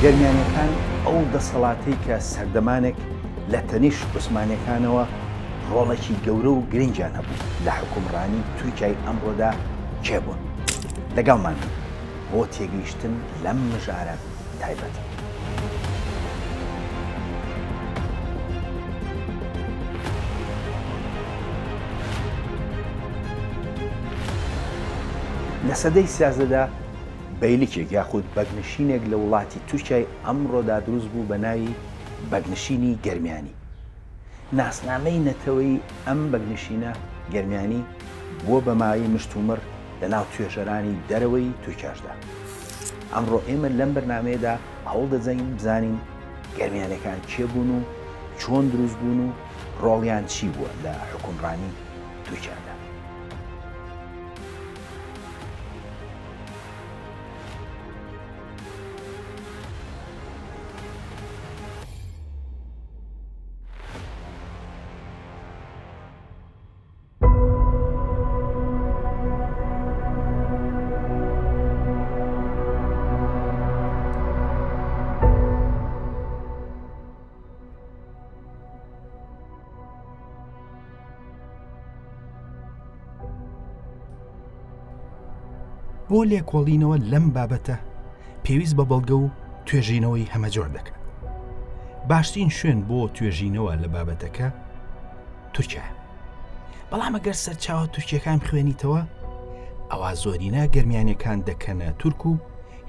گەرمیانەکان ئەو دەسەڵاتەی کە سەردەمانێک لە تەنیشت عوسمانیەکانەوە ڕۆڵێکی گەورە و گرنگیان هەبوو لە حکومڕانی تورکیای ئەمڕۆدا کێبوون. لەگەڵمان بۆ تێگەیشتن لەم مژارە تایبەت. لە سەدەی سیازدەدا بەیلکێک یاخود بەگنشینێک لە وڵاتی تورکیای ئەمڕۆدا دروست بوو بە ناوی بەگنشینی گەرمیانی. ناسنامەی نەتەوەی ئەم بەگنشینە گەرمیانی بووە بە ماوەی مشتومڕ لە ناو توێژەرانی دەرەوەی تورکیاشدا. ئەمڕۆ ئێمە لەم بەرنامەیەدا هەوڵ دەدەین بزانین گەرمیانەکان کێ بوون و چۆن دروست بوون و ڕۆڵیان چی بووە لە حکومڕانی تورکیادا. بۆ لێکۆڵینەوە لەم بابەتە پێویست بە بەڵگە و توێژینەوەی هەمەجۆر دەکات. باشترین شوێن بۆ توێژینەوە لە بابەتەکە تورکیایە. بەڵام ئەگەر سەرچاوە تورکیەکان بخوێنیتەوە ئەوە زۆرینە گەرمیانەکان دەکەنە تورک و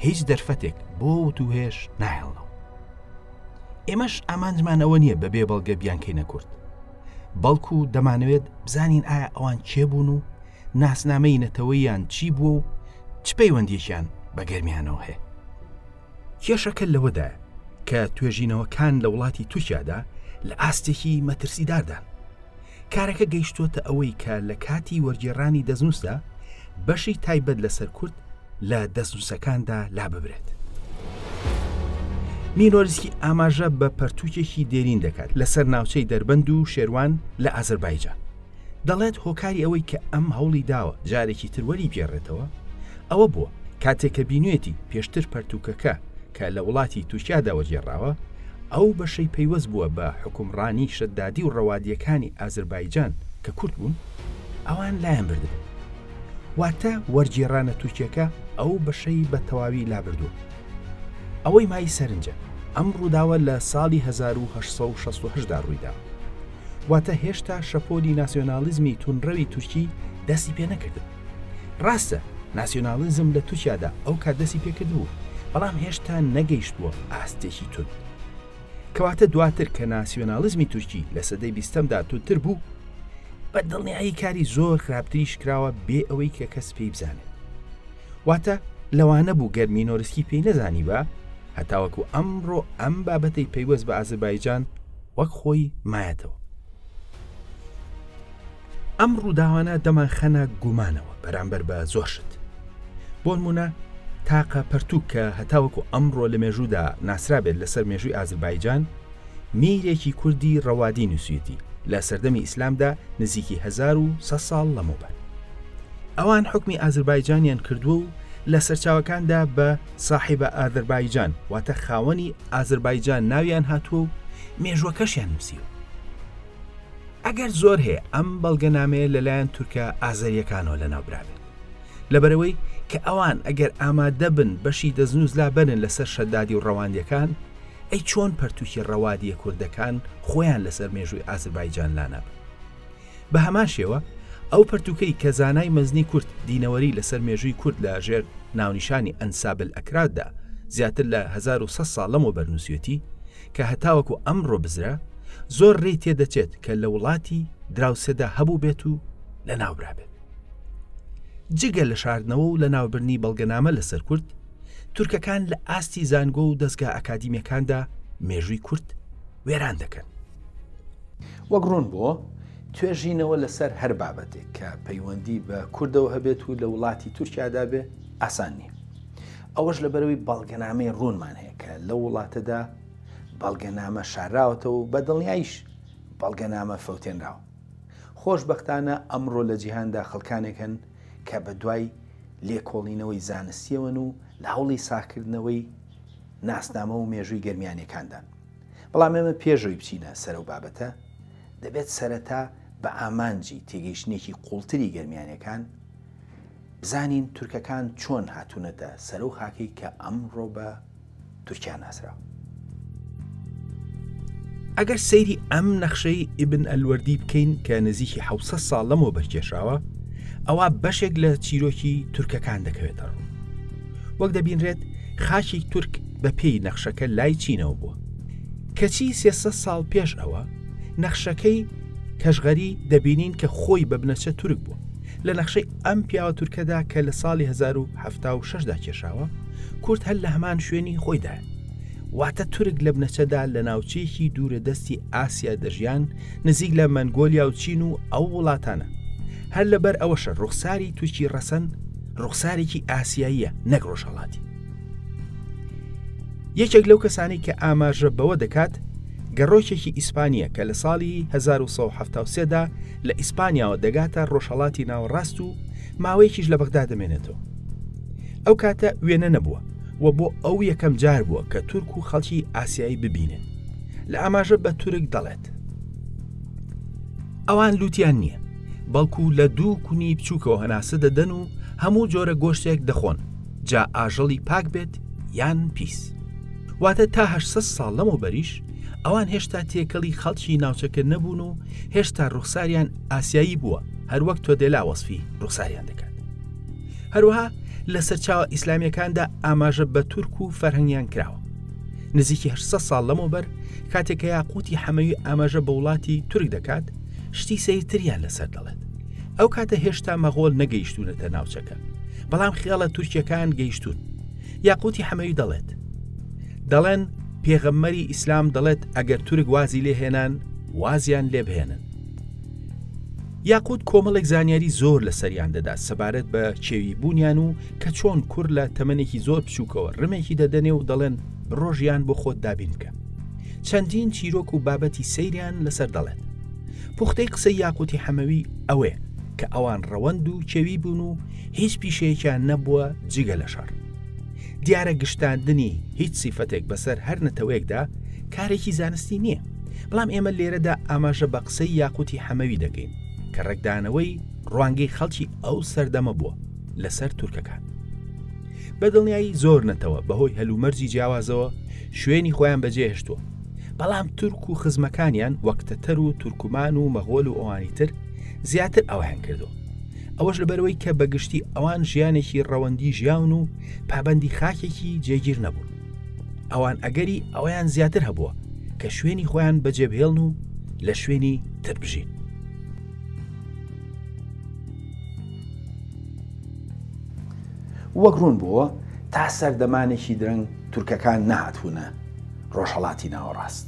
هیچ دەرفەتێک بۆ وتوهێش نایڵنەوە. ئێمەش ئامانجمان ئەوە نییە بەبێ بەڵگە بیانکەینە کورد، بەڵکو دەمانەوێت بزانین ئایا ئەوان کێبوون و ناسنامەی نەتەوەییان چی بووە و چ پەیوەندیەکیان بە گەرمیانەوە هەیە. کێشەکە لەوەدایە کە توێژینەوەکان لە وڵاتی تورکیادا لە ئاستێکی مەترسیداردان. کارەکە گەیشتووەتە ئەوەی کە لە کاتی وەرگێڕانی دەستنووسدا بەشی تایبەت لەسەر کورد لە دەستنووسەکاندا لا ببرێت. مینۆریسکی ئاماژە بە پەرتووکێکی دێرین دەکات لەسەر ناوچەی دەربەند و شێروان لە ئازەربایجان. دەڵێت هۆکاری ئەوەی کە ئەم هەوڵی داوە جارێکی تروەری بێڕێتەوە ئەوە بووە کاتێککە بینوێتی پێشتر پەرتووکەکە کە لە وڵاتی تورکیادا وەرگێڕاوە ئەو بەشەی پەیوەست بووە بە حکومڕانی شەدادی و ڕەوادیەکانی ئازەربایجان کە کورد بوون ئەوان لایەن بردن. واتە وەرگێڕانە تورکیەکە ئەو بەشەی بە تەواوی لابردووە. ئەوەی مای سەرنجە ئەم ڕووداوە لە ساڵی 1868دا ڕوویدا. واتە هێشتا شەپۆلی ناسیۆنالیزمی تونڕەوی تورکی دەستی پێ نەکردن. ڕاستە ناسیۆنالیزم لە تورکیادا ئەو کات دەستی پێکردبوو، بەڵام هێشتا نەگەیشتووە ئاستێکی تون. کەواتە دواتر کە ناسیۆنالیزمی تورکی لە سەدەی 20دا تونتر بوو، بە دڵنیایی کاری زۆر خراپتریش کراوە بێ ئەوەی کە کەس پێی بزانێت. واتە لەوانە بوو گەر مینۆریسکی پێی نەزانی بە هەتاوەکو ئەمڕۆ ئەم بابەتەی پەیوەست بە ئازەربایجان وەک خۆی مایەتەوە. ئەم ڕووداوانە دەمان خەنە گومانەوە بەرامبەر بە زۆر شت. بۆ نمونە تاقە پەرتووک کە هەتاوەکو ئەمڕۆ لە مێژوودا ناسرابێت لەسەر مێژووی ئازەربایجان میرێکی کوردی ڕەوادی نووسیەتی لە سەردەمی ئیسلامدا نزیکی 1100 ساڵ لەمەوبەر. ئەوان حکمی ئازەربایجانیان کردووە و لە سەرچاوەکاندا بە ساحیبە ئازەربایجان واتە خاوەنی ئازەربایجان ناویان هاتووە و مێژووەکەشیان نووسیوە. ئەگەر زۆر هەیە ئەم بەڵگەنامەیە لەلایەن تورکە ئازەریەکانەوە لەناوبرابێت، لەبەرەوەی کە ئەوان ئەگەر ئامادە بن بەشی دەستنووس لا بەرن لەسەر شەدادی و ڕەواندیەکان، ئەی چۆن پەرتووکی ڕەوادیە کوردەکان خۆیان لەسەر مێژووی ئازەربایجان لانابن. بە هەمان شێوە ئەو پەرتووکەی کە زانای مەزنی کورد دینەوەری لەسەر مێژووی کورد لە ژێر ناونیشانی ئەنسابل ئەکراددا زیاتر لە 1100 ساڵ لەمەوبەر نووسیەتی کە هەتاوەکو ئەمڕۆ بزرا، زۆر ڕێی تێدەچێت کە لە وڵاتی دراوسێدا هەبوو بێت و لە ناوبرابێت. جگە لە شاردنەوە و لە ناوبرنی بەڵگەنامە لەسەر کورد، تورکەکان لە ئاستی زانگۆ و دەستگا ئەکادیمیەکاندا مێژووی کورد وێران دەکەن. وەک ڕوون بووە توێژینەوە لەسەر هەر بابەتێک کە پەیوەندی بە کوردەوە هەبێت و لە وڵاتی تورکیادا بێ ئاسان نییە. ئەوەش لەبەرەوەی بەڵگەنامەی ڕوونمان هەیە کە لە وڵاتەدا بەڵگەنامە شاراوەتەوە و بە دڵنیاییش بەڵگەنامە فەوتێنراوە. خۆشبەختانە ئەمڕۆ لە جیهاندا خەڵکانێکن کە بە دوای لێکۆڵینەوەی زانستیەوەن و لە هەوڵی ساکردنەوەی ناسنامە و مێژووی گەرمیانیەکاندان. بەڵام ئێمە پێشەوەی بچینە سەرە و بابەتە دەبێت سەرەتا بە ئامانجی تێگەیشتنێکی قوڵتری گەرمیانیەکان بزانین تورکەکان چۆن هاتوونەتە سەر و خاکەی کە ئەمڕۆ بە تورکیا ناسراوە. ئەگەر سەیری ئەم نەخشەی ئیبن ئەلوەردی بکەین کە نزیکی 700 ساڵ لەمەوە بەرکێشراوە، ئەوە بەشێک لە چیرۆکی تورکەکان دەکەوێتە ڕوو. وەک دەبینرێت خاکی تورک بە پێی نەخشەکە لای چینەوە بووە. کەچی 300 ساڵ پێش ئەوە نەخشەکەی کەژغەری دەبینین کە خۆی بە بنەچە تورک بووە. لە نەخشەی ئەم پیاوە تورکەدا کە لە ساڵی 1076دا کێشاوە، کورد هەر لە هەمان شوێنی خۆیدایە. واتە تورک لە بنەچەدا لە ناوچەیەکی دوورە دەستی ئاسیا دەژیان نزیک لە مەنگۆلیا و چین و ئەو وڵاتانە. هەر لەبەر ئەوەشە ڕوخساری تورکی ڕەسەن ڕوخسارێکی ئاسیاییە نەک ڕۆژهەڵاتی. یەکێک لەو کەسانی کە ئاماژە بەوە دەکات گەڕۆکێکی ئیسپانیە کە لە ساڵی 1973دا لە ئیسپانیاوە دەگاتە ڕۆژهەڵاتی ناوەڕاست و ماوەیەکیش لە بەغدا دەمێنێتەوە. ئەو کاتە وێنە نەبووە و بۆ ئەو یەکەم جار بووە کە تورک و خەڵکی ئاسیایی ببینێت. لە ئاماژە بە تورک دەڵێت ئەوان لوتیان نییە، بەڵکو لە دوو کونی بچووکەوە هەناسە دەدەن و هەموو جۆرە گۆشتێک دەخۆن، جا ئاژەڵی پاک بێت یان پیس. واتە تا 800 ساڵ لەمەوە بەریش ئەوان هێشتا تێکەڵی خەڵکی ناوچەکە نەبوون و هێشتا ڕوخساریان ئاسیایی بووە، هەروەک تۆ دێلا وەسفی ڕوخساریان دەکات. هەروەها لە سەرچاوە ئیسلامیەکاندا ئاماژە بە تورک و فەرهەنگیان کراوە. نزیکی 800 ساڵ لەمەوە بەر کاتێکە یاقوتی حەمەوی ئاماژە بە وڵاتی تورک دەکات، شتی سەیرتریان لەسەر دەڵێت. ئەو کاتە هێشتا مەغۆڵ نەگەیشتونەتە ناوچەکە، بەڵام خیاڵە تورکیەکان گەیشتون. یاقوتی حەمەوی دەڵێن پێغەمبەری ئیسلام دەڵێت ئەگەر تورک وازی لێهێنان وازیان لێ بهێنن. یاقوت کۆمەڵێک زانیاری زۆر لە سەریان دەدا سەبارەت بە کێوی بوونیان و کە چۆن کوور لە تەمەنێکی زۆر بچووکەوە ڕمێکی دەدەنێ و دەڵێن ڕۆژیان بۆ خۆت دابین بکە. چەندین چیرۆک و بابەتی سەیریان لەسەر دەڵێت. پوختەی قسەی یاقوتی حەمەوی ئەوێ کە ئەوان ڕەوەند و کێوی بوون و هیچ پیشەیەکیان نەبووە جگە لە شەڕ. دیارە گشتاندنی هیچ سیفەتێک بەسەر هەر نەتەوەیەکدا کارێکی زانستی نییە، بەڵام ئێمە لێرەدا ئاماژە بە قسەی یاقوتی حەمەوی دەکەین کە ڕێکدانەوەی ڕوانگەی خەڵکی ئەو سەردەمە بووە لەسەر تورکەکان. بەدڵنیایی زۆر نەتەوە بەهۆی هەلومەرجی جیاوازەوە شوێنی خۆیان بەجێهێشتووە، بەڵام تورک و خزمەکانیان وەک تەتەر و تورکمان و مەغۆل و ئەوانی تر زیاتر ئەویان کردووە. ئەوەش لەبەرەوەی کە بەگشتی ئەوان ژیانێکی ڕەوەندی ژیاون و پابەندی خاکێکی جێگیر نەبوون. ئەوان ئەگەری ئەویان زیاتر هەبووە کە شوێنی خۆیان بەجێبهێڵن و لە شوێنی تر بژین. وەگڕون بووە تا سەردەمانێکی درەنگ تورکەکان نەهاتوونە ڕۆژهەڵاتی ناوەڕاست.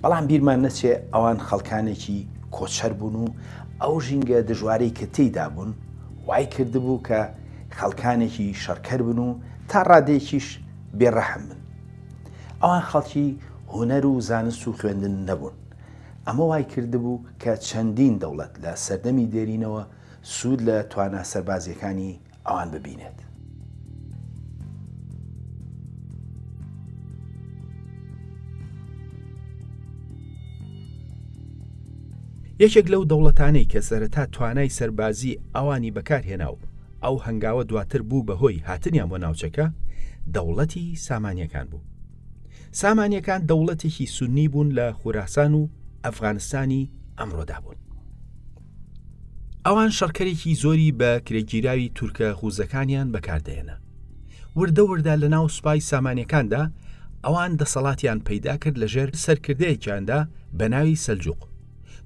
بەڵام بیرمان نەچێ ئەوان خەڵکانێکی کۆچەر بوون و ئەو ژینگە دژوارەی کە تێیدا بوون وای کردبوو کە خەڵکانێکی شەڕکەر بن و تا ڕادێکیش بێڕەحم بن. ئەوان خەڵکی هونەر و زانست و خوێندن نەبوون. ئەمە وای کردبوو کە چەندین دەوڵەت لە سەردەمی دێرینەوە سوود لە توانە سەربازیەکانی ئەوان ببینێت. یەکێک لەو دەوڵەتانەی کە سەرەتا توانای سەربازی ئەوانی بەکارهێناو ئەو هەنگاوە دواتر بوو بەهۆی هاتنیان بۆ ناوچەکە دەوڵەتی سامانیەکان بوو. سامانیەکان دەوڵەتێکی سونی بوون لە خوراسان و ئەفغانستانی ئەمڕۆدا بوون. ئەوان شەڕکەرێکی زۆری بە کرێگیراوی تورکە خوزەکانیان بەکاردێنە. وردە وردا لە ناو سوپای سامانیەکاندا ئەوان دەسەڵاتیان پەیدا کرد لەژێر سەرکردەیەکیاندا بە ناوی سەلجوق.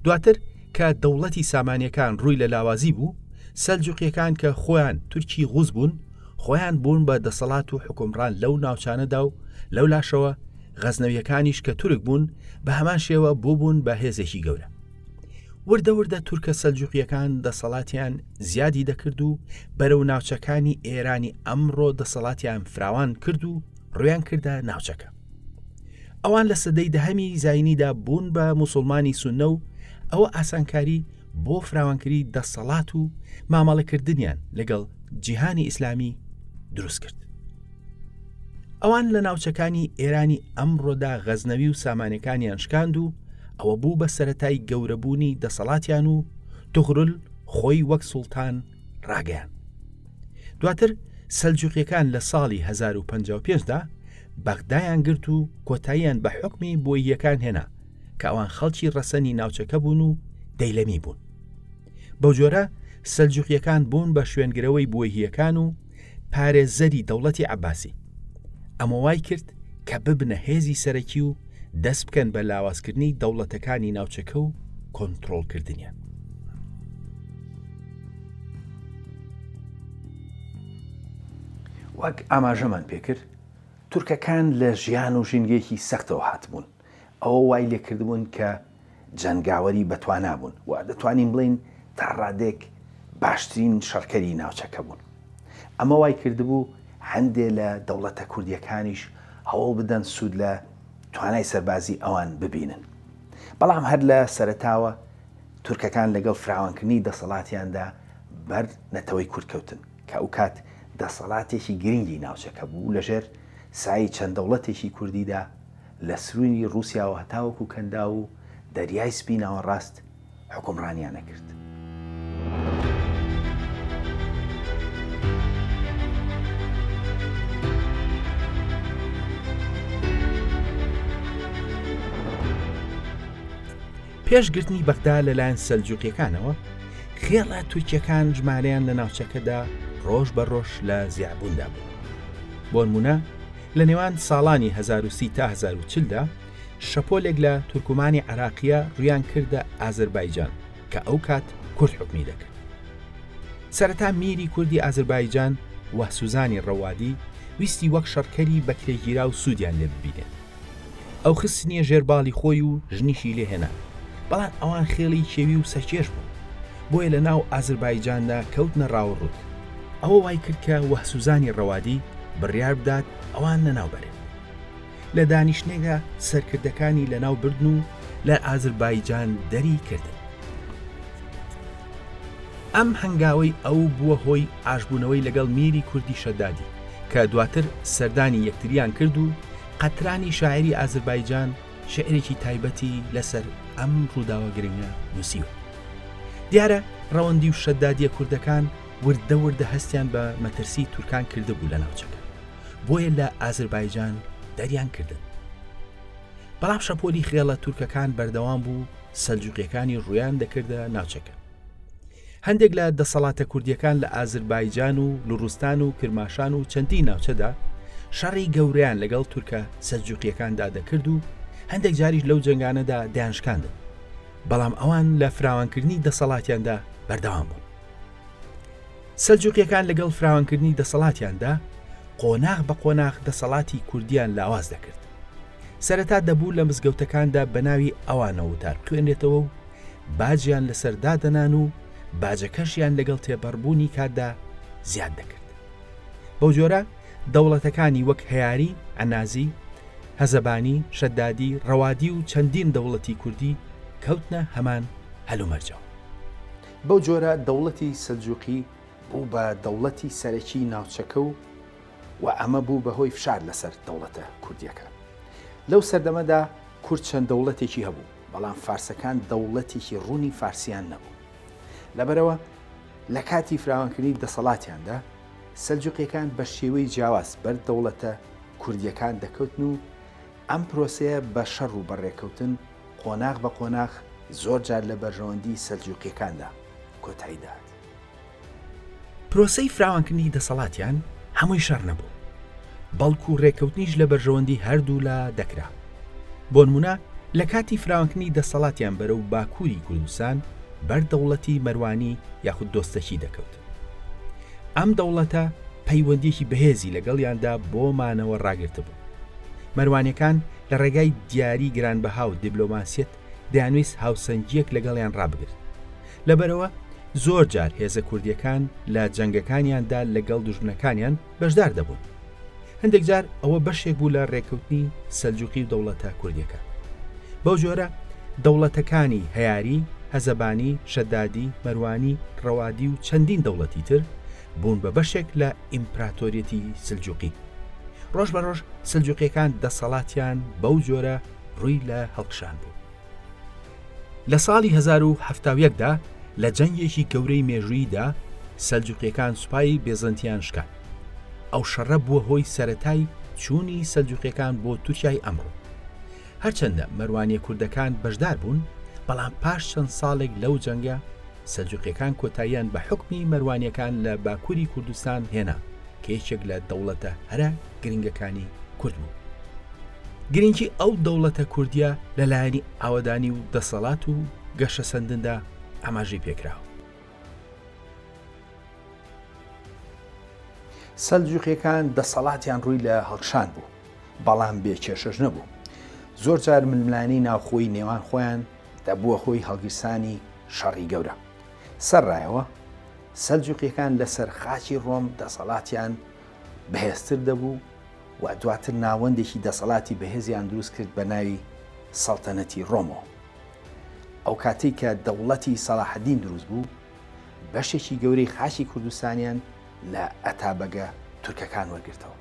دواتر کە دەوڵەتی سامانیەکان ڕووی لە لاوازی بوو، سەلجوقیەکان کە خۆیان تورکی غوز بوون، خۆیان بوون بە دەسەڵات و حکومڕان لەو ناوچانەدا و لەو لاشەوە غەزنەویەکانیش کە تورک بوون بە هەمان شێوە بوون بە هێزێکی گەورە. وردە وردە تورکە سەلجوقیەکان دەسەڵاتیان زیادی دەکرد و بەرەو ناوچەکانی ئێرانی ئەمڕۆ دەسەڵاتیان فراوان کرد و ڕویان کردە ناوچەکە. ئەوان لە سەدەی دەهەمی زاینیدا بوون بە موسڵمانی سونە و ئەوە ئاسانکاری بۆ فراوانکردنی دەسەڵات و مامەڵەکردنیان لەگەڵ جیهانی ئیسلامی دروست کرد. ئەوان لە ناوچەکانی ئێرانی ئەمڕۆدا غەزنەوی و سامانەکانیان شکاند و ئەوە بوو بە سەرەتای گەورەبوونی دەسەڵاتیان و توغرل خۆی وەک سوڵتان ڕاگەیان. دواتر سەلجوقیەکان لە ساڵی 1055دا بەغدایان گرت و کۆتاییان بە حکمی بۆییەکان هێنا کە ئەوان خەڵکی ڕەسەنی ناوچەکە بوون و دەیلەمی بوون. بەو جۆرە سەلجوقیەکان بوون بە شوێنگرەوەی بۆیهیەکان و پارێزەری دەوڵەتی عەباسی. ئەمە وای کرد کە ببنە هێزی سەرەکی و دەست بکەن بە لاوازکردنی دەوڵەتەکانی ناوچەکە و کۆنتڕۆڵکردنیان. وەک ئاماژەمان پێکرد تورکەکان لە ژیان و ژینگەیەکی سەختەوە هاتبوون. ئەوە وای لێکردبوون کە جەنگاوەری بەتوانا بوون و دەتوانین بڵین تا ڕادێک باشترین شەڕکەری ناوچەکە بوون. ئەمە وای کردبوو هەندێک لە دەوڵەتە کوردیەکانیش هەوڵ بدەن سوود لە توانای سەربازی ئەوان ببینن. بەڵام هەر لە سەرەتاوە تورکەکان لەگەڵ فراوانکردنی دەسەڵاتیاندا بەر نەتەوەی کوردکەوتن کە ئەو کات دەسەڵاتێکی گرنگی ناوچەکە بوو لەژێر سای چەند دەوڵەتێکی کوردیدا لە سروونی رووسیا و هەتاوەکو کەندا و دەریای سپی ناوەڕاست حکومڕانیانە کرد. پێشگرتنی بەغدا لەلایەن سەلجوقیەکانەوە خێڵە تورکیەکان ژمارەیان لە ناوچەکەدا ڕۆژ بە ڕۆژ لە زیابووندا بوو. بۆ نمونە لە نێوان ساڵانی 1930 تا 1940دا شەپۆلێک لە تورکمانی عراقیە ڕویان کردە ئازەربایجان کە ئەو کات کورد حکمی دەکرد. سەرەتا میری کوردی ئازەربایجان وەسوزانی ڕەوادی ویستی وەک شەڕکەری بەکرێگیرا و سوودیان لێ ببینێت. ئەو خستنیە ژێرباڵی خۆی و ژنیشی لێهێنا، بەڵام ئەوان خێڵی کێوی و سەرکێش بوون، بۆیە لە ناو ئازەربایجاندا کەوتنە ڕاوەڕوت. ئەوە وای کرد کە وەسوزانی ڕەوادی بڕیار بدات ئەوان لەناوبەرێن. لە دانیشتێکدا سەرکردەکانی لەناو بردن و لە ئازەربایجان دەری کردن. ئەم هەنگاوەی ئەو بووە هۆی ئاشبوونەوەی لەگەڵ میری کوردی شەدادی کە دواتر سەردانی یەکتریان کرد و قەترانی شاعری ئازەربایجان شعرێکی تایبەتی لەسەر ئەم ڕووداوە گرنگە نووسیوە. دیارە ڕەوەندی و شەدادیە کوردەکان وردە وردە هەستیان بە مەترسی تورکان کرده بوو لە ناوچەکە، بۆیە لە ئازەربایجان دەریان کردن. بەڵام شەپۆلی خێڵە تورکەکان بەردەوام بوو سەلجوقیەکانی ڕویان دەکردە ناوچەکە. هەندێک لە دەسەڵاتە کوردیەکان لە ئازەربایجان و لوڕستان و کرماشان و چەندی ناوچەدا شەڕی گەورەیان لەگەڵ تورکە سەلجوقیەکاندا دەکرد و هەندێک جاریش لەو جەنگانەدا دایانشکاندن، بەڵام ئەوان لە فراوانکردنی دەسەڵاتیاندا بەردەوام بوون. سەلجوقیەکان لەگەڵ فراوانکردنی دەسەڵاتیاندا قۆناغ بە قۆناغ دەسەڵاتی کوردیان لاواز دەکرد. سەرەتا دەبوو لە مزگەوتەکاندا بە ناوی ئەوانەوە تار بخوێنرێتەوە و باجیان لەسەر دادەنان و باجەکەشیان لەگەڵ تێبەڕبوونی کاتدا زیاد دەکرد. بەو جۆرە دەوڵەتەکانی وەک هەیاری، ئەنازی، هەزەبانی، شەدادی، ڕەوادی و چەندین دەوڵەتی کوردی کەوتنە هەمان هەلومەرجەوە. بەو جۆرە دەوڵەتی سەلجوقی بوو بە دەوڵەتی سەرەکی ناوچەکە و ئەمە بوو بەهۆی فشار لەسەر دەوڵەتە کوردیەکە. لەو سەردەمەدا کورد چەند دەوڵەتێکی هەبوو، بەڵام فارسەکان دەوڵەتێکی ڕوونی فارسیان نەبوو. لەبەرەوە لە کاتی فراوانکردنی دەسەڵاتیاندا سەلجوقیەکان بە شێوەی جیاواز بەر دەوڵەتە کوردیەکان دەکەوتن و ئەم پرۆسەیە بە شەڕ و بەڕێکەوتن قۆناغ بە قۆناغ زۆر جار لە بەرژەوەندی سەلجوقیەکاندا کۆتایی داهات. پرۆسەی فراوانکردنی دەسەڵاتیان هەمووی شەڕ نەبوو، بەڵکو ڕێکەوتنیش لە بەرژەوەندی هەردوو لا دەکرا. بۆ نمونە لە کاتی فراوانکردنی دەسەڵاتیان بەرەو باکووری کوردستان بەر دەوڵەتی مەروانی یاخود دۆستەکی دەکەوت. ئەم دەوڵەتە پەیوەندیەکی بەهێزی لەگەڵیاندا بۆ مانەوە ڕاگرتە بوو. مەروانیەکان لە ڕێگای دیاری گرانبەها و دیبلۆماسیەت دەیانویست هاوسەنگیەک لەگەڵیان ڕابگرت. لەبەرەوە زۆر جار هێزە کوردیەکان لە جەنگەکانیاندا لەگەڵ دوژمنەکانیان بەشدار دەبوون. هەندێک جار ئەوە بەشێک بوو لە ڕێکەوتنی سەلجوقی و دەوڵەتە کوردیەکان. بەو جۆرە دەوڵەتەکانی هەیاری، هەزەبانی، شەدادی، مەروانی، ڕەوادی و چەندین دەوڵەتی تر بوون بە بەشێک لە ئیمپراتۆریەتی سلجوقی ڕۆژ بە ڕۆژ سەلجوقیەکان دەسەڵاتیان بەو جۆرە ڕووی لە هەڵکشان بوو. لە ساڵی 1970دا لە جەنگێکی گەورەی مێژووییدا سەلجوقیەکان سوپای بێزەنتیان شکان. ئەو شەڕە بووە هۆی سەرەتای چوونی سەلجوقیەکان بۆ تورکیای ئەمڕۆ. هەرچەندە مەروانیە کوردەکان بەشدار بوون، بەڵام پاش چەند ساڵێک لەو جەنگە سەلجوقیەکان کۆتاییان بە حکمی مەروانیەکان لە باکووری کوردستان هێنا کە یەکێک لە دەوڵەتە هەرە گرنگەکانی کورد بوو. گرنگی ئەو دەوڵەتە کوردیە لەلایەنی ئاوەدانی و دەسەڵات و گەشە سەندندا ئاماژەی پێکراوە. سەلجوقیەکان دەسەڵاتیان ڕووی لە هەڵکشان بوو، بەڵام بێکێشەش نەبوو. زۆر جار ململانی ناوخۆی نێوان خۆیان دەبووە خۆی هەڵگیرسانی شەڕی گەورە. سەرڕایەوە سەلجوقیەکان لەسەر خاچی ڕۆم دەسەڵاتیان بەهێزتر دەبوو و دواتر ناوەندێکی دەسەڵاتی بەهێزیان دروست کرد بە ناوی سەڵتەنەتی ڕۆمەوە. ئەو کاتێک کە دەوڵەتی سەلاحەدین دروست بوو، بەشێکی گەورەی خاچی کوردستانیان لە ئەتابەگە تورکەکان وەرگرتەوە.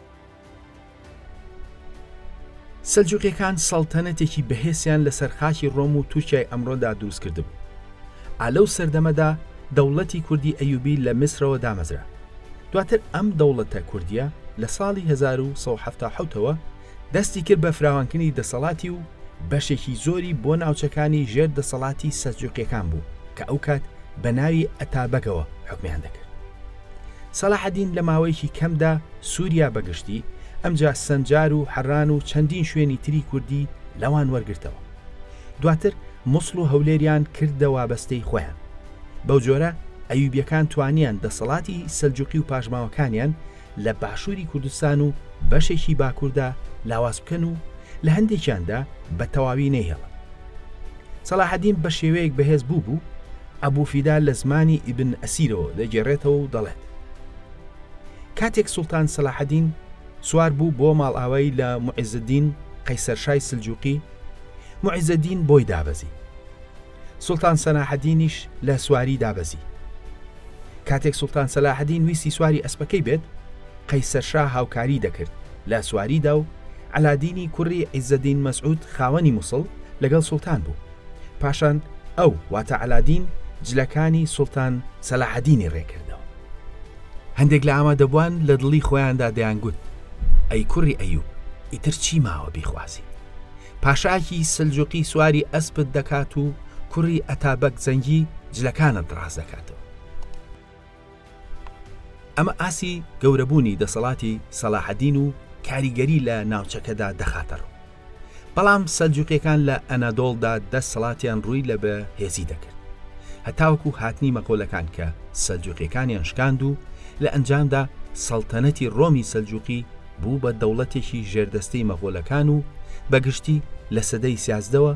سەلجوقیەکان سەڵتەنەتێکی بەهێزیان لەسەر خاکی ڕۆم و تورکیای ئەمڕۆدا دروست کرد بوو. ئالەو سەردەمەدا دەوڵەتی کوردی ئەیوبی لە میسرەوە دامەزرا. دواتر ئەم دەوڵەتە کوردیە لە ساڵی 1970ەوە دەستی کرد بە فراوانکردنی دەسەڵاتی و بەشێکی زۆری بۆ ناوچەکانی ژێر دەسەڵاتی سەلجوقیەکان بوو کە ئەو کات بە ناوی ئەتابەگەوە حکمیان دەکرد. سەلاحەدین لە ماوەیەکی کەمدا سووریا بەگشتی، ئەمجا سەنجار و حەران و چەندین شوێنی تری کوردی لەوان وەرگرتەوە. دواتر موسڵ و هەولێریان کردە وابەستەی خۆیان. بەو جۆرە ئەیوبیەکان توانیان دەسەڵاتی سەلجوقی و پاژماوەکانیان لە باشووری کوردستان و بەشێکی باکووردا لاواز بکەن و لە هەندێکیاندا بە تەواوی نەیهێڵن. سەلاحەدین بە شێوەیەک بەهێز بوو ئەبوفیدا لە زمانی ئیبن ئەسیرەوە دەگێڕێتەوە و دەڵێت کاتێک سوڵتان سەلاحەدین سوار بوو بۆ ماڵئاوایی لە موعیزەدین قەیسەرشای سلجوقی، موعیزەدین بۆی دابەزی. سوڵتان سەلاحەدینیش لە سواری دابەزی. کاتێک سوڵتان سەلاحەدین ویستی سواری ئەسپەکەی بێت، قەیسەرشا هاوکاری دەکرد لە سواریدا و عەلادینی کوڕی عیزەدین مەسعود خاوەنی مووسڵ لەگەڵ سوڵتان بوو. پاشان ئەو واتە عەلادین جلەکانی سوڵتان سەلاحەدینی ڕێکردەوە. هەندێک لە ئامادەبووان لە دڵی خۆیاندا دەیانگوت: ئەی کوڕی ئەیوب، ئیتر چی ماوە بیخوازی؟ پاشاکی سلجوقی سواری ئەسپت دەکات و کوڕی ئەتابەک زەنگی جلەکانت ڕاز دەکاتەوە. ئەمە ئاسی گەورەبوونی دەسەڵاتی سەلاحەدین و کاریگەری لە ناوچەکەدا دەخاتەڕ. بەڵام سەلجوقیەکان لە ئەنەدۆڵدا دەسەڵاتیان ڕووی لە بەهێزی دەکرد، هەتاوەکو هاتنی مەکۆلەکان کە سەلجوقیەکانیان شکاند و لە ئەنجامدا سەڵتەنەتی ڕۆمی سەلجوقی بوو بە دەوڵەتێکی ژێردەستەی مەغۆلەکان و بەگشتی لە سەدەی 13ەوە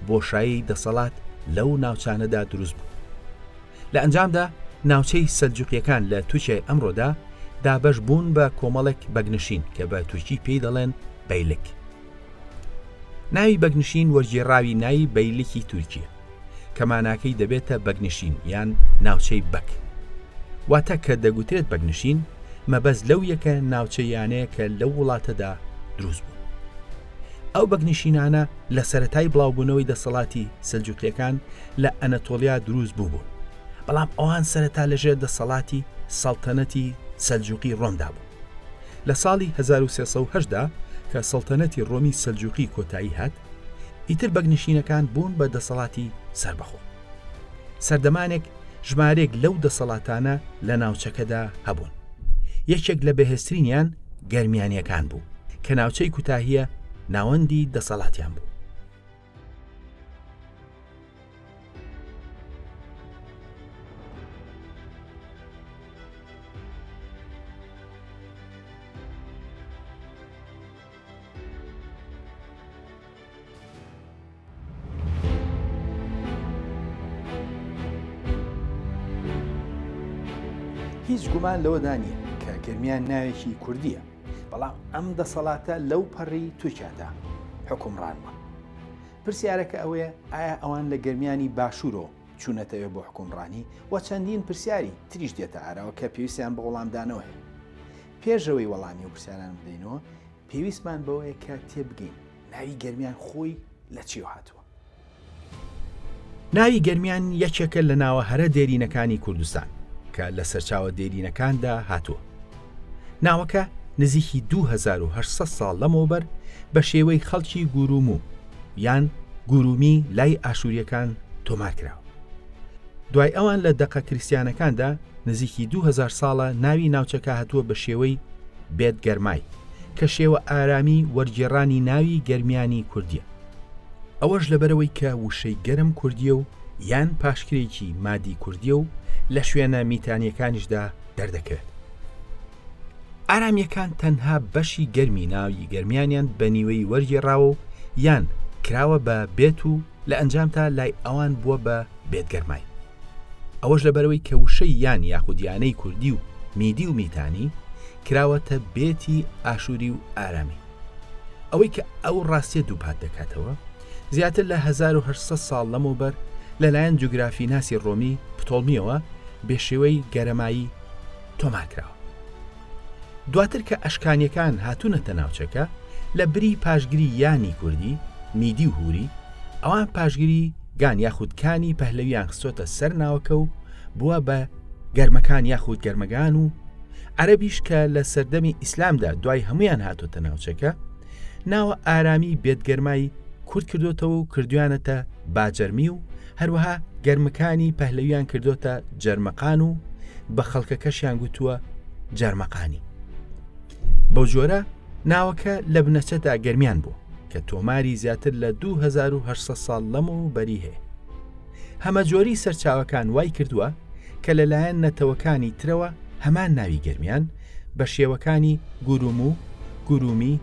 بۆشایی دەسەڵات لەو ناوچانەدا دروست بوو. لە ئەنجامدا ناوچەی سەلجوقیەکان لە تورکیای ئەمڕۆدا دابەش بوون بە کۆمەڵێک بەگنشین کە بە تورکی پێی دەڵێن بەیلک. ناوی بەگنشین وەرگێڕاوی ناوی بەیلکی تورکیە کە ماناکەی دەبێتە بەگنشین یان ناوچەی بەک. واتە کە دەگوترێت بەگنشین مەبەز لەو یەکە ناوچەیانەیە کە لەو وڵاتەدا دروست بوون. ئەو بەگنشینانە لە سەرەتای بڵاوبوونەوەی دەسەڵاتی سەلجوقیەکان لە ئەنەتۆڵیا دروست بوون، بەڵام ئەوان سەرەتا لەژێر دەسەڵاتی سەڵتەنەتی سەلجوقی ڕۆمدا بوو. لە ساڵی 1308دا کە سەڵتەنەتی ڕۆمی سەلجوقی کۆتایی هات، ئیتر بەگنشینەکان بوون بە دەسەڵاتی سربەخۆ. سەردەمانێک ژمارێک لەو دەسەڵاتانە لە ناوچەکەدا هەبوون. یەکێک لە بەهێزترینیان گەرمیانیەکان بوو کە ناوچەی کوتاهیە ناوەندی دەسەڵاتیان بوو. هیچ گومان لەوەدا نییە کە گەرمیان ناوێکی کوردیە، بەڵام ئەم دەسەڵاتە لەو پەڕی تورکیادا حکومڕانوە. پرسیارەکە ئەوەیە ئایا ئەوان لە گەرمیانی باشوورۆ چوونەتەوێ بۆ حکومڕانی و چەندین پرسیاری تریش دێتە ئارەوە کە پێویستیان بە وەڵامدانەوە هەیە. پێشەوەی وەڵامی و پرسیاران بدەینەوە، پێویستمان بەوەیە کە تێبگەین ناوی گەرمیان خۆی لە چی هاتووە. ناوی گەرمیان یەکێکە لە ناوە هەرە دێرینەکانی کوردستان کە لە سەرچاوە دێرینەکاندا هاتووە. ناوەکە نزیکی 2800 ساڵ لەمەوبەر بە شێوەی خەڵکی گوروم یان گورومی لای ئاشوریەکان تۆمار کراوە. دوای ئەوان لە دەقە کریسیانەکاندا نزیکی 2000 ساڵە ناوی ناوچەکە هاتووە بە شێوەی بێت گەرمای کە شێوە ئارامی وەرگێڕانی ناوی گەرمیانی کوردیە. ئەوەش لەبەرەوەی کە وشەی گەرم کوردیە و یان پاشکرێکی مادی کوردیە و لە شوێنە میتانیەکانیشدا دەردەکەوێت. ئارامیەکان تەنها بەشی گەرمی ناوی گەرمیانیان بە نیوەی وەرگێڕاوە و یان کراوە بە بێت و لە ئەنجامتا لای ئەوان بووە بە بێت گەرمای. ئەوەش لەبەرەوەی کە وشەی یان یاخودیانەی کوردی و میدی و میتانی کراوەتە بێتی ئاشووری و ئارامی. ئەوەی کە ئەو ڕاستیە دووپات دەکاتەوە زیاتر لە 1800 ساڵ لەمەوبەر لەلایەن جوگرافی ناسی ڕۆمی پتۆڵمیەوە بێشێوەی گەرەمایی تۆمار کراوە. دواتر کە ئەشکانیەکان هاتوونەتە ناوچەکە لە بری پاشگیری یانی کوردی میدی و هوری ئەوان پاشگیری گان یاخودکانی پەهلەویان خستۆتە سەر ناوەکە و بووە بە گەرمەکان یاخود گەرمەگان و عەرەبیش کە لە سەردەمی ئیسلامدا دوای هەمویان هاتۆتە ناوچەکە ناوە ئارامی بێتگەرمایی کورد کردوتەوە و کردویانەتە باجەرمی و هەروەها گەرمەکانی پەهلەویان کردوتە جەرمەقان و بە خەڵکەکەشیان گوتووە جەرمەقانی. بەو جۆرە ناوەکە لە بنەچەدا گەرمیان بوو کە تۆماری زیاتر لە 2800 ساڵ لەمەوبەری هەیە. هەمە جۆری سەرچاوەکان وای کردووە کە لەلایەن نەتەوەکانی ترەوە هەمان ناوی گەرمیان بە شێوەکانی گوروم و گورومی،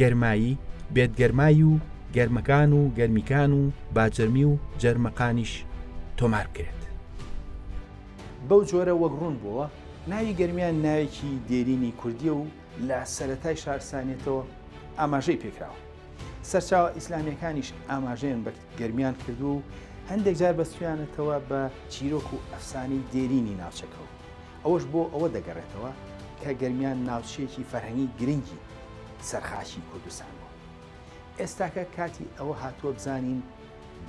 گەرمایی، بێتگەرمایی و گەرمەکان و گەرمیکان و باجەرمی و جەرمەقانیش تۆمار بکرێت. بەو جۆرە وەگڕون بووە ناوی گەرمیان ناوێکی دێرینی کوردیە و لە سەرەتای شارستانێتەوە ئاماژەی پێکراوە. سەرچاوە ئیسلامیەکانیش ئاماژەیان بە گەرمیان کردو و هەندێک جار بەستویانێتەوە بە چیرۆک و ئەفسانەی دێرینی ناوچەکەەوە. ئەوەش بۆ ئەوە دەگەڕێتەوە کە گەرمیان ناوچەیەکی فەرهەنگی گرنگی سەرخاشی کوردستان بوو. ئێستاکە کاتی ئەوە هاتووە بزانین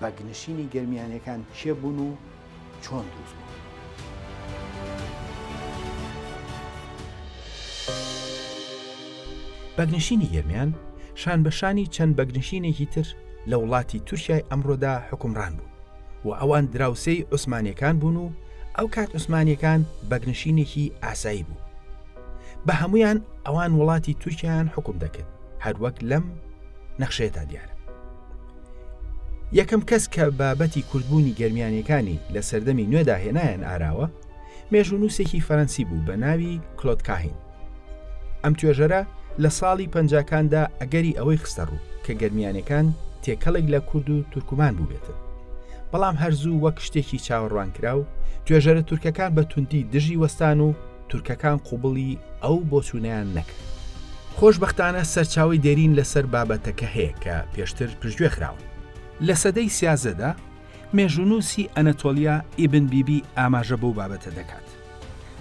بەگنشینی گەرمیانەکان چێ بوون و چۆن دروست بوون. بەگنشینی گەرمیان شان بەشانی چەند بەگنشینێکی تر لە وڵاتی تورکیای ئەمڕۆدا حکومڕان بوون و ئەوان دراوسەی عوسمانیەکان بوون و ئەو کات عوسمانیەکان بەگنشینێکی ئاسایی بوو. بە هەمویان ئەوان وڵاتی تورکیایان حکوم دەکرد هەروەک لەم نەخشەیەدا دیارە. یەکەم کەس کە بابەتی کوردبوونی گەرمیانیەکانی لە سەردەمی نوێدا هێنایان ئاراوە مێژوونووسێکی فەرەنسی بوو بە ناوی کلۆد کاهین. ئەم توێژەرە لە ساڵی پەنجاکاندا ئەگەری ئەوەی خستە ڕوو کە گەرمیانەکان تێکەڵێک لە کورد و تورکمان بوو بێتن. بەڵام هەرزوو وەک شتێکی چاوەڕوان کرا و توێژەرە تورکەکان بە توندی دژی وەستان و تورکەکان قوبڵی ئەو بۆچوونیان نەکرد. خۆشبەختانە سەرچاوی دێرین لەسەر بابەتەکە هەیە کە پێشتر پشتگوێ خراون. لە سەدەی 13دا مێژوونووسی ئەنەتۆلیا ئیبن بیبی ئاماژە بەو بابەتە دەکات.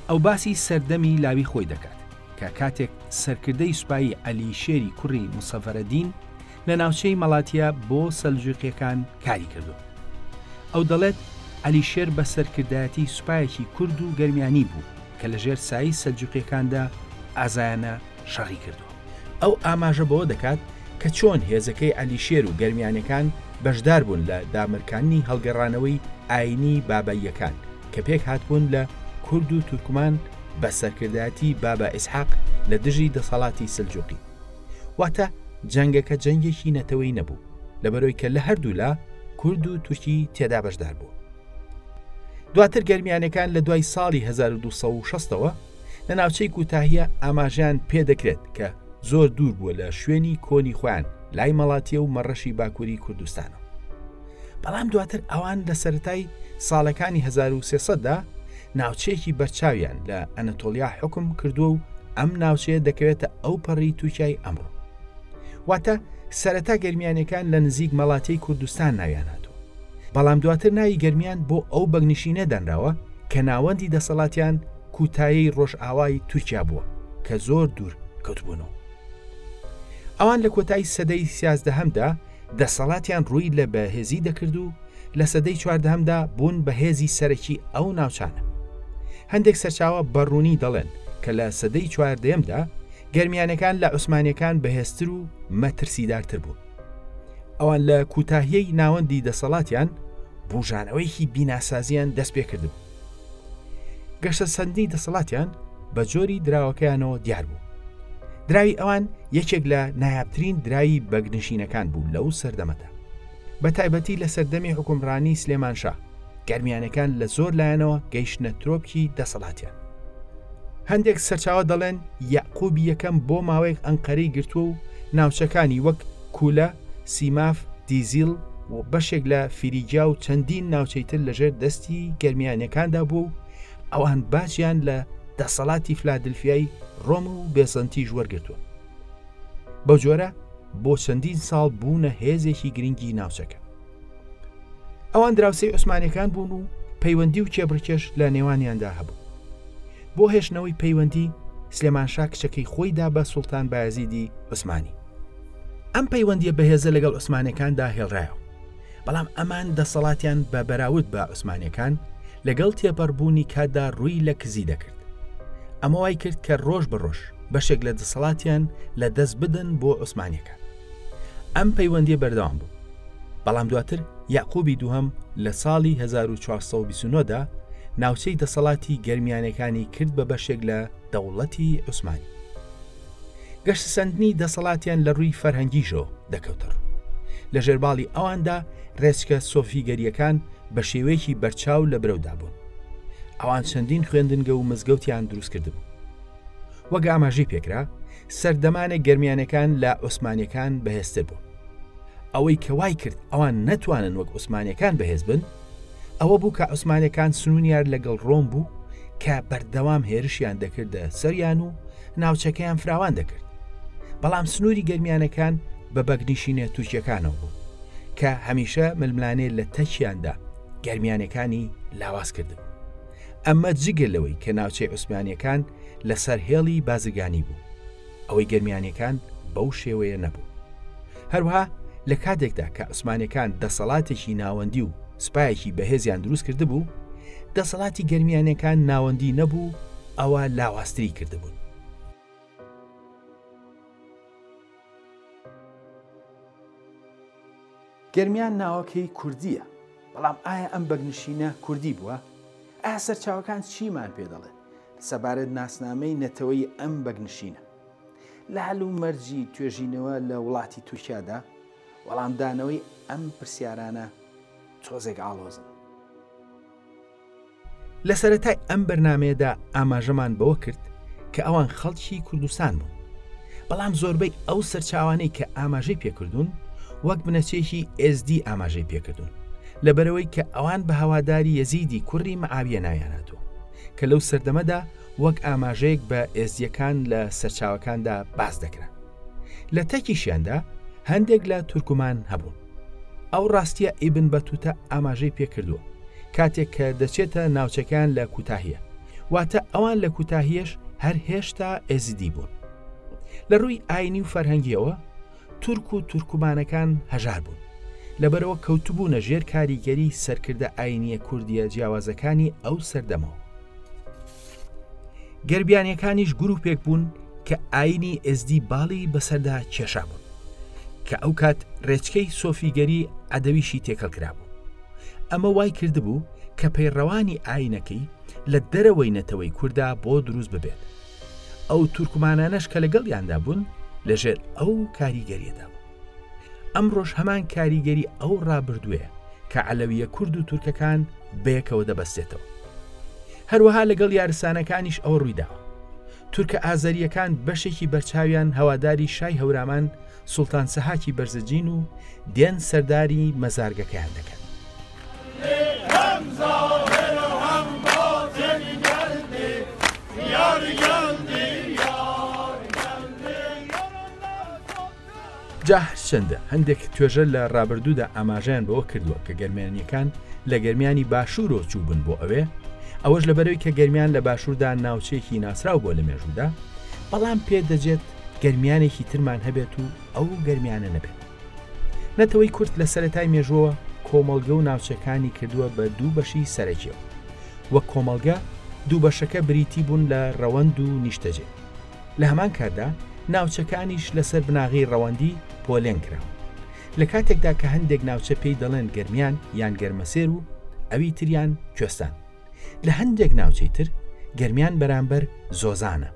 ئەو باسی سەردەمی لاوی خۆی دەکات کە کاتێک سەرکردەی سوپایی عەلیشێری کوڕی موسەفەرەدین لە ناوچەی مەڵاتیا بۆ سەلجوقیەکان کاری کردو. ئەو دەڵێت عەلیشێر بە سەرکردایەتی سوپایەکی کورد و گەرمیانی بوو کە لەژێر سایی سەلجوقیەکاندا ئازایانە شەڕی کردو. ئەو ئاماژە بەوە دەکات کە چۆن هێزەکەی عەلیشێر و گەرمیانەکان بەشدار بوون لە دامرکانی هەڵگەڕانەوەی ئاینی باباییەکان کە پێک هاتبوون لە کورد و تورکمان بە سەرکردایەتی بابا ئیسحاق لە دژی دەسەڵاتی سەلجوقی. واتە جەنگەکە جەنگێکی نەتەوەی نەبوو لەبەرەوەی کە لە هەردوو لا کورد و تورکی تێدا بەشدار بوو. دواتر گەرمیانەکان لە دوای ساڵی 1260ەوە لە ناوچەی کوتاهیە ئاماژیان پێدەکرێت کە زۆر دوور بووە لە شوێنی کۆنی خۆیان لای مەڵاتیە و مەڕەشی باکووری کوردستانە. بەڵام دواتر ئەوان لە سەرەتای ساڵەکانی 1300دا ناوچەیەکی بەرچاویان لە ئەنەتۆلیا حکم کردووە و ئەم ناوچەیە دەکەوێتە ئەو پەڕی تورکیای ئەمڕۆ. واتە سەرەتا گەرمیانەکان لە نزیک مەڵاتەی کوردستان ناویان هاتووە. بەڵام دواتر ناوی گەرمیان بۆ ئەو بەگنشینە دەنراوە کە ناوەندی دەسەڵاتیان کوتایی ڕۆژئاوای تورکیا بووە کە زۆر دوور کەوتبوونەوە. ئەوان لە کۆتایی سەدەی 13هەمدا دەسەڵاتیان ڕووی لە بەهێزی دەکرد و لە سەدەی 14هەمدا بوون بە هێزی سەرەکی ئەو ناوچانە. هەندێک سەرچاوە بەڕوونی دەڵێن کە لە سەدەی 14هەمدا گەرمیانەکان لە عوسمانیەکان بەهێزتر و مەترسیدارتر بوون. ئەوان لە کوتاهیەی ناوەندی دەسەڵاتیان بوژانەوەیکی بیناسازیان دەست پێ کردبوو. گەشتە سەندی دەسەڵاتیان بە جۆری دراوەکەیانەوە دیار بوو. دراوی ئەوان یەکێک لە نایابترین دراوی بەگنشینەکان بوو لەو سەردەمەدا. بە تایبەتی لە سەردەمی حکومڕانی سلێمانشا گەرمیانەکان لە زۆر لایەنەوە گەیشتنە ترۆپکی دەسەڵاتیان. هەندێک سەرچاوە دەڵێن یاقوبی یەکەم بۆ ماوەیەک ئەنقەرەی گرتووە و ناوچەکانی وەک کولە، سیماف، دیزیل و بەشێک لە فریجیا و چەندین ناوچەیتر لەژێر دەستی گەرمیانەکاندا بوو و ئەوان باجیان لە دەسەڵاتی فلادلفیای ڕۆم و بێزەنتیژ وەرگرتووە. بەو جۆرە بۆ چەندین ساڵ بوونە هێزێکی گرنگی ناوچەکە. ئەوان دراوسەی عوسمانیەکان بوون و پەیوەندی و کێبڕکێش لە نێوانیاندا هەبوو. بۆ هێشتنەوەی پەیوەندی سلێمانشا کچەکەی خۆیدا بە سوڵتان بایەزیدی عوسمانی. ئەم پەیوەندیە بەهێزە لەگەڵ عوسمانیەکاندا هێڵرایەوە، بەڵام ئەمان دەسەڵاتیان بە بەراورد بە عوسمانیەکان لەگەڵ تێپەڕبوونی کاتدا ڕووی لە کزی دەکرد. ئەمە وای کرد کە ڕۆژ بە ڕۆژ بەشێک لە دەسەڵاتیان لە دەست بدەن بۆ عوسمانیەکان. ئەم پەیوەندیە بەردەوام بوو، بەڵام دواتر یاقوبی دووهەم لە ساڵی 1429دا ناوچەی دەسەڵاتی گەرمیانەکانی کرد بە بەشێک لە دەوڵەتی عوسمانی. گەشت سەندنی دەسەڵاتیان لە ڕووی فەرهەنگیشەوە دەکەوتڕ. لە ژێرباڵی ئەواندا ڕێچکە سۆفیگەریەکان بە شێوەیەکی بەرچاو لە برەودا بوون. ئەوان چەندین خوێندنگە و مزگەوتیان دروست کردبوو. وەک ئاماژەی پێکرا سەردەمانە گەرمیانەکان لە عوسمانیەکان بەهێزتر بوو. ئەوەی کە وای کرد ئەوان نەتوانن وەک عوسمانیەکان بەهێز بن، ئەوە بوو کە عوسمانیەکان سنوونیار لەگەڵ ڕۆم بوو کە بەردەوام هێرشیان دەکردە سەریان و ناوچەکەیان فراوان دەکرد. بەڵام سنووری گەرمیانەکان بە بەگنیشینە تورکیەکانەوە بوو کە هەمیشە ململانێ لە تەچیاندا گەرمیانەکانی لاواز کردبوو. ئەمە جگە لەوەی کە ناوچەی عوسمانیەکان لەسەر هێڵی بازرگانی بوو. ئەوەی گەرمیانەکان بەو شێوەیە نەبوو. هەروەها لە کاتێکدا کە عوسمانیەکان دەسەڵاتێکی ناوەندی و سوپایەکی بەهێزیان دروست کردبوو، دەسەڵاتی گەرمیانەکان ناوەندی نەبوو، ئەوە لاوازتری کردبوون. گەرمیان ناوەکەی کوردیە، بەڵام ئایا ئەم بەگنشینە کوردی بووە؟ ئایا سەرچاوەکان چیمان پێ دەڵێن سەبارەت ناسنامەی نەتەوەی ئەم بەگنشینە؟ لە هەل و مەرجی توێژینەوە لە وڵاتی تورکیادا وەڵامدانەوەی ئەم پرسیارانە تۆزێک ئاڵۆزن. لە سەرەتای ئەم بەرنامەیەدا ئاماژەمان بەوە کرد کە ئەوان خەڵکی کوردستان بوون، بەڵام زۆربەی ئەو سەرچاوانەی کە ئاماژەی پێکردوون وەک بنەچێکی SD ئاماژەی پێکردوون، لەبەرەوەی کە ئەوان بە هەواداری یەزیدی کوڕی مەعاویە ناویاناتوە کە لەو سەردەمەدا وەک ئاماژەیەک بە ئێزدیەکان لە سەرچاوەکاندا باس دەکرا. لە تەکیشیاندا هەندێک لە تورکمان هەبوون. ئەو ڕاستیە ئیبن بەتوتە ئاماژەی پێکردووە کاتێک کە دەچێتە ناوچەکان لە کوتاهیە، واتە ئەوان لە کوتاهیەش هەر هێشتا ئێزیدی بوون. لە ڕووی ئاینی و فەرهەنگیەوە تورک و تورکمانەکان هەژار بوون، لەبەرەوە کەوتبوونە ژێر کاریگەری سەرکردە ئاینیە کوردیە جیاوازەکانی ئەو سەردەمەوە. گەربیانیەکانیش گروپێک بوون کە ئاینی ئێزدی باڵی بەسەردا کێشا بوون کە ئەو کات ڕێچکەی سۆفیگەری عەدەویشی تێکەڵکرا بوو. ئەمە وای کردبوو کە پەیڕەوانی ئاینەکەی لە دەرەوەی نەتەوەی کووردا بۆ دروست ببێت. ئەو تورکمانانەش کە لەگەڵیاندا بوون لەژێر ئەو کاریگەریەدا بوو. ئەمڕۆژ هەمان کاریگەری ئەو ڕابردوویە کە عەلەویە کورد و تورکەکان بەیەکەوە دەبەستێتەوە. هەروەها لەگەڵ یارسانەکانیش ئەوە ڕوویداوە. تورکە ئازەریەکان بەشێکی بەرچاویان هەواداری شای هەورامان سوڵتان سەحاکی بەرزەجین و دێن سەرداری مەزارگەکەیان دەکەن. جا هەرچەندە هەندێک توێژە لە ڕابردوودا ئاماژیان بەوە کردووە کە گەرمیانیەکان لە گەرمیانی باشوورۆ چوو بن بۆ ئەوەش لەبەرەوەی کە گەرمیان لە باشووردا ناوچەیەکی ناسرااو بۆ لە مێژوودا، بەڵام پێدەجێت گەرمیانێکی ترمان هەبێت و ئەو گەرمیانە نەبێت. نەتەوەی کورد لە سەرەتای مێژووە کۆمەڵگە و ناوچەکانی کردووە بە دوو بەشی سەرەکیەوە. وەک کۆمەڵگە دوو بەشەکە بریتی بوون لە ڕەوەند و نیشتەجێ. لە هەمان کاردا ناوچەکانیش لەسەر بناغی ڕەوەندی پۆلێن کراوە. لە کاتێکدا کە هەندێک ناوچە پێی دەڵێن گەرمیان یان گەرمەسێر و ئەوی تریان کوێستان. لە هەندێک ناوچەی تر گەرمیان بەرامبەر زۆزانە،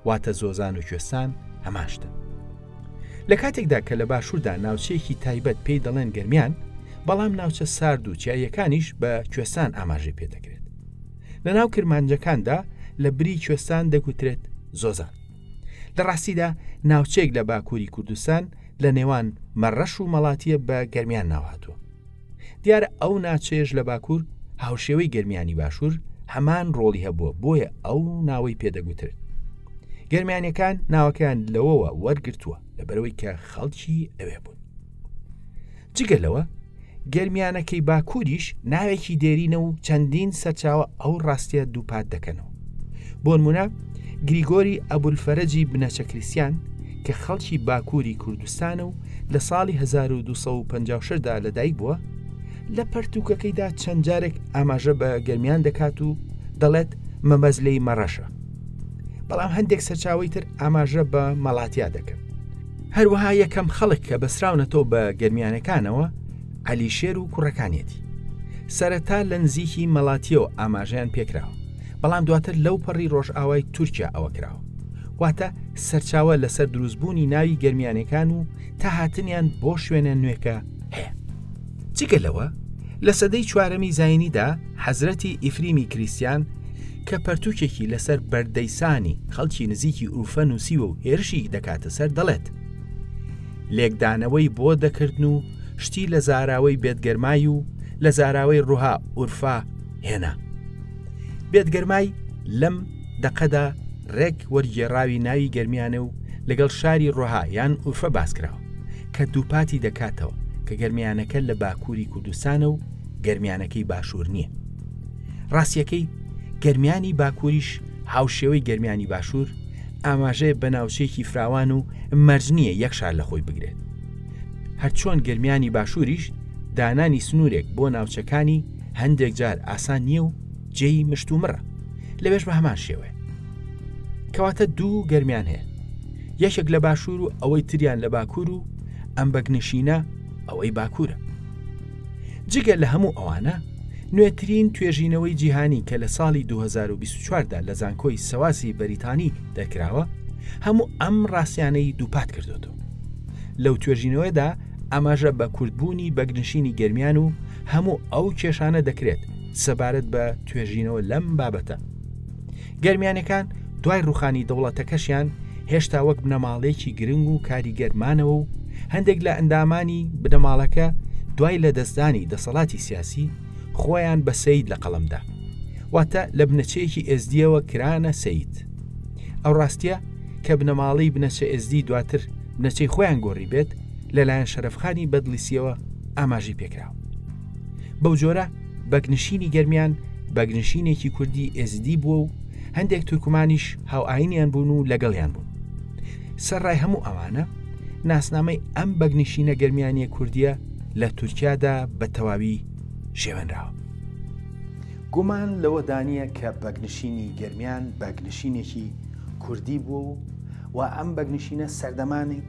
واتە زۆزان و کوێستان هەماشتن. لە کاتێکدا کە لە باشووردا ناوچەیەکی تایبەت پێی دەڵێن گەرمیان، بەڵام ناوچە سارد و چیایەکانیش بە کوێستان ئاماژەی پێدەکرێت. لە ناو کرمانجەکاندا لە بری کوێستان دەگوترێت زۆزان. لە ڕاستیدا ناوچەیەک لە باکووری کوردستان لە نێوان مەڕەش و مەڵاتیە بە گەرمیان ناوهاتووە. دیارە ئەو ناوچەیەش لە باکوور هاوشێوەی گەرمیانی باشوور هەمان ڕۆڵی هەبووە، بۆیە ئەو ناوەی پێدەگوترێت. گەرمیانەکان ناوەکەیان لەوەوە وەرگرتووە لەبەرەوەی کە خەڵکی ئەوێ بوون. جگە لەوە گەرمیانەکەی باکووریش ناوێکی دێرینە و چەندین سەرچاوە ئەو ڕاستیە دووپات دەکەنەوە. بۆ نمونە گریگۆری ئەبولفەرەجی بنەچەکریسیان کە خەڵکی باکووری کوردستانە و لە ساڵی 1256دا لەدایک بووە، لە پەرتووکەکەیدا چەند جارێک ئاماژە بە گەرمیان دەکات و دەڵێت مەمەزلەی مەڕەشە. بەڵام هەندێک سەرچاوی تر ئاماژە بە مەڵاتیا دەکەن. هەروەها یەکەم خەڵک کە بەسراونەتەوە بە گەرمیانەکانەوە عەلیشێر و کوڕەکانیەتی. سەرەتا لە نزیکی مەڵاتیەوە ئاماژەیان پێکراوە، بەڵام دواتر لەو پەڕی ڕۆژئاوای تورکیا ئەوە کراوە. واتە سەرچاوە لەسەر دروستبوونی ناوی گەرمیانەکان و تا هاتنیان بۆ شوێنە نوێکە هەیە. جگە لەوە لە سەدەی چوارەمی زاینیدا حەزرەتی ئیفریمی کریسیان کە پەرتووکێکی لەسەر بەردەیسانی خەڵکی نزیکی ئوروفە نووسیوە و هێرشی دەکاتە سەر دەڵێت لێکدانەوەی بۆ دەکردن و شتی لە زاراوەی بێتگەرمای و لە زاراوەی ڕووها ئورفا هێنا. بێتگەرمای لەم دەقەدا ڕێک وەرگێڕاوی ناوی گەرمیانە و لەگەڵ شاری ڕۆها یان ئورفە باسکراوە کە دووپاتی دەکاتەوە کە گەرمیانەکە لە باکووری کوردستانە و گەرمیانەکەی باشوور نییە. ڕاستیەکەی گەرمیانی باکووریش هاوشێوەی گەرمیانی باشوور ئاماژەیە بە ناوچەیەکی فراوان و مەرج نییە یەک شار لە خۆی بگرێت. هەرچۆن گەرمیانی باشووریش دانانی سنوورێک بۆ ناوچەکانی هەندێک جار ئاسان نییە و جێی مشتومڕە، لەبێش بە هەمان شێوەیە. کەواتە دوو گەرمیان هەیە، یەکێک لە باشوور و ئەوەی تریان لە باکوور و ئەم بەگنشینە ئەوەی باکوورە. جگە لە هەموو ئەوانە نوێترین توێژینەوەی جیهانی کە لە ساڵی 2024دا لە زانکۆی سەواسی بەریتانی دەکراوە هەموو ئەم ڕاستیانەی دووپات کردوتەوە. لەو توێژینەوەدا ئاماژە بە کوردبوونی بەگنشینی گەرمیان و هەموو ئەو کێشانە دەکرێت سەبارەت بە توێژینەوە لەم بابەتە. گەرمیانەکان دوای ڕوخانی دەوڵەتەکەشیان هێشتا وەک بنەماڵێکی گرنگ و کاریگەرمانەوە و هەندێک لە ئەندامانی بنەماڵەکە دوای لە دەستدانی دەسەڵاتی سیاسی خۆیان بە سەید لە قەڵەمدا، واتە لە بنەچەیەکی ئێزدیەوە کرانە سەید. ئەو ڕاستیە کە بنەماڵی بنەچە ئێزدی دواتر بنەچەی خۆیان گۆڕی بێت لەلایەن شەرەفخانی بەدلیسیەوە ئاماژی پێکراوە. بەو جۆرە بەگنشینی گەرمیان بەگنشینێکی کوردی ئێزدی بووە و هەندێک تورکمانیش هاوئاینیان بوون و لەگەڵیان بوون. سەرڕای هەموو ئەوانە ناسنامەی ئەم بەگنشینە گەرمیانیە کوردیە لە تورکیادا بە تەواوی شێوەنراوە. گومان لەوە دانیە کە بەگنشینی گەرمیان بەگنشینێکی کوردی بوو و ئەم بەگنشینە سەردەمانی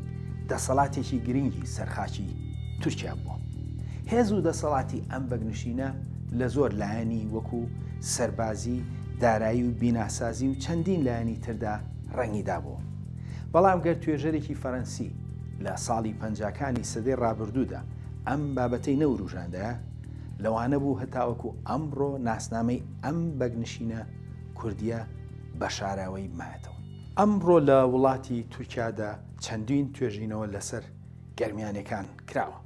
دەسەڵاتێکی گرنگی سەرخاچی تورکیا بووە. هێز و دەسەڵاتی ئەم بەگنشینە لە زۆر لایەنی وەکو سەربازی، دارایی و بیناسازی و چەندین لایەنی تردا ڕەنگیدا بوو. بەڵام گەر توێژەرێکی فەرەنسی لە ساڵی پەنجاکانی سەدەی ڕابردوودا ئەم بابەتەی نەوروژاندە، لەوانە بوو هەتاوەکو ئەمڕۆ ناسنامەی ئەم بەگنشینە کوردیە بە شاراوەی مایەتەوە. ئەمڕۆ لە وڵاتی تورکیادا چەندین توێژینەوە لەسەر گەرمیانەکان کراوە،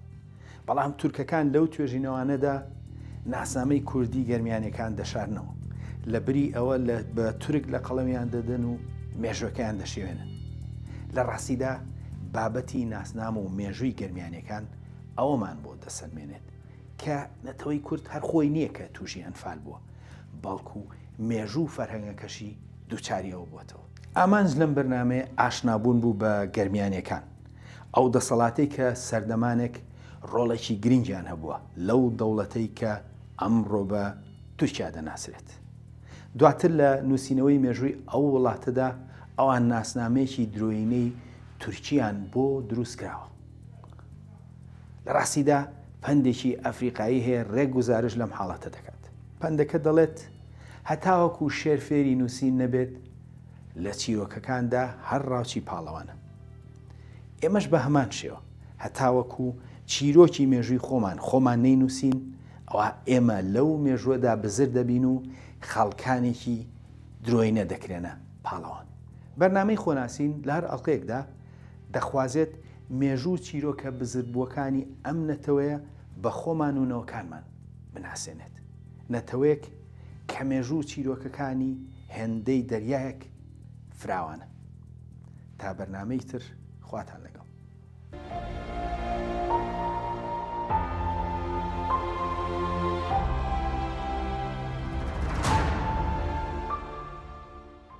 بەڵام تورکەکان لەو توێژینەوانەدا ناسنامەی کوردی گەرمیانەکان دەشارنەوە، لە بری ئەوە بە تورک لە قەڵەمیان دەدەن و مێژوەکەیان دەشێوێنن. لە ڕاستیدا بابەتی ناسنامە و مێژووی گەرمیانەکان ئەوەمان بۆ دەسەلمێنێت کە نەتەوەی کورد هەر خۆی نییە کە تووشی ئەنفال بووە، بەڵکو مێژوو فەرهەنگەکەشی دووچاریەوە بووەتەوە. ئامانج لەم بەرنامەیە ئاشنابوون بوو بە گەرمیانەکان. ئەو دەسەڵاتەی کە سەردەمانێک ڕۆڵێکی گرنگیان هەبووە لەو دەوڵەتەی کە ئەمڕۆ بە تورکیا دەناسرێت. دواتر لە نووسینەوەی مێژووی ئەو وڵاتەدا ئەوان ناسنامەیەکی درۆینەی تورکیان بۆ دروست کراوە. لە ڕاستیدا پندێکی ئەفریقایی هەیە ڕێک گزارش لەم حاڵەتە دەکات. پندەکە دەڵێت هەتاوەکو شێر فێری نووسین نەبێت لە چیرۆکەکاندا هەر ڕاوچی پاڵەوانە. ئێمەش بە هەمان شێوە هەتاوەکو چیرۆکی مێژووی خۆمان نەینووسین ئەوە ئێمە لەو مێژووەدا بزر دەبین و خەڵکانێکی درۆینە دەکرێنە پاڵەوان. بەرنامەی خۆناسین لە هەر ئەڵقەیەکدا دەخوازێت مێژوو چیرۆکە بزربووەکانی ئەم نەتەوەیە بە خۆمان و نەوەکانمان بناسێنێت. نەتەوەیەک کە مێژوو چیرۆکەکانی هێندەی دەریایەک فراوانە. تا بەرنامەی تر خواتان لەگەڵ.